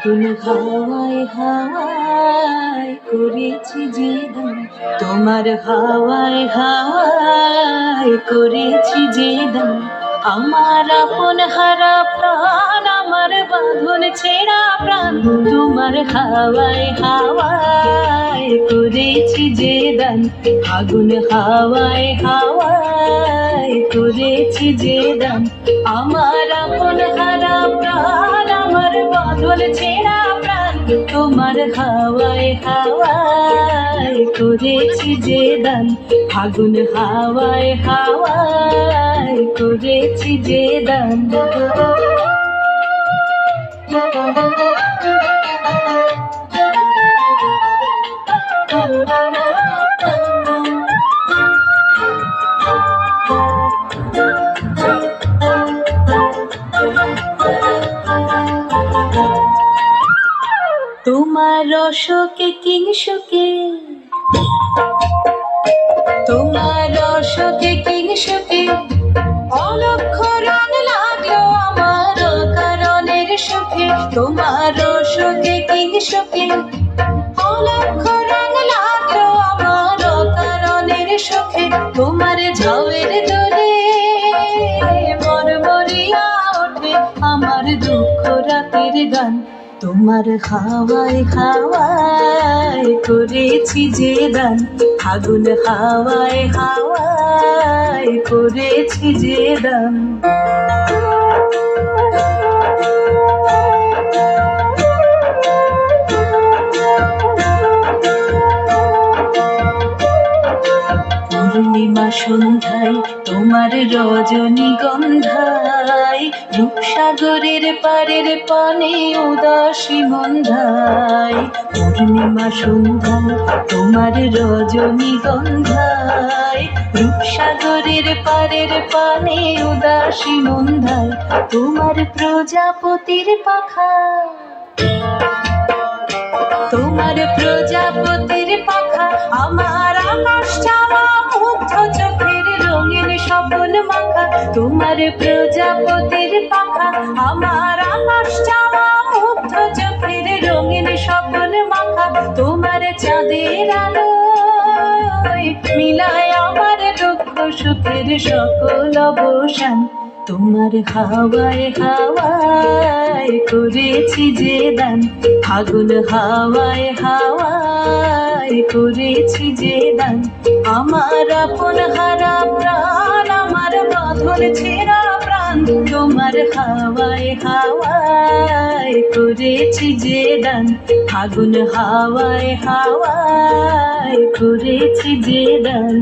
আগুন হাওয়ায় হাওয়ায় করেছি যে দান, তোমার হাওয়ায় হাওয়ায় করেছি যে দান। আমার আপন হারা প্রাণ, আমার বাঁধন ছেঁড়া প্রাণ, তোমার হাওয়ায় হাওয়ায় করেছি যে দান। আগুন হাওয়ায় হাওয়ায় করেছি যে দান। আমার আপন হারা প্রাণ, আমার বাঁধন ছেঁড়া প্রাণ, তোমার হাওয়ায় হাওয়ায় করেছি যে দান। আগুন হাওয়ায় হাওয়ায় করেছি যে দান। তোমার অশোকে কিংসুকে, তোমার অশোকে কিংসুকে অলক্ষ রং লাগলো আমার কারণের সুখে। তোমার অশোকে কিংসুকে অলক্ষ রং লাগলো আমার কারণের সুখে। তোমার ঝাউয়ের দোলে মরমরিয়া ওঠে আমার দুঃখ রাতের গান। তোমার হাওয়ায় হাওয়ায় করেছি যে দান। আগুন হাওয়ায় হাওয়ায় করেছি যে দান। পূর্ণিমা সন্ধ্যায় তোমার রজনীগন্ধায়, রূপসাগরের পারের পানে উদাসী মন্ধায়। পূর্ণিমা সন্ধ্যায় তোমার রজনীগন্ধায়, রূপসাগরের পারের পানে উদাসী মন্ধায়। তোমার প্রজাপতির পাখা, তোমার প্রজাপতির পাখা আমার আকাশ চাওয়া মুগ্ধ চোখের রঙিন স্বপ্ন মাখা। তোমার প্রজাপতির পাখা আমার আকাশ চাওয়া মুগ্ধ চোখের রঙিন স্বপ্ন মাখা। তোমার চাঁদের আলোয় মিলায় আমার দুঃখ সুখের সকল অবসান। তোমার হাওয়ায় হাওয়ায় করেছি যে দান। আগুন হাওয়ায় হাওয়ায় করেছি যে দান। আমার আপন হারা প্রাণ, আমার বাঁধন ছেঁড়া প্রাণ, তোমার হাওয়ায় হাওয়ায় করেছি যে দান। আগুন হাওয়ায় হাওয়ায় করেছি যে দান।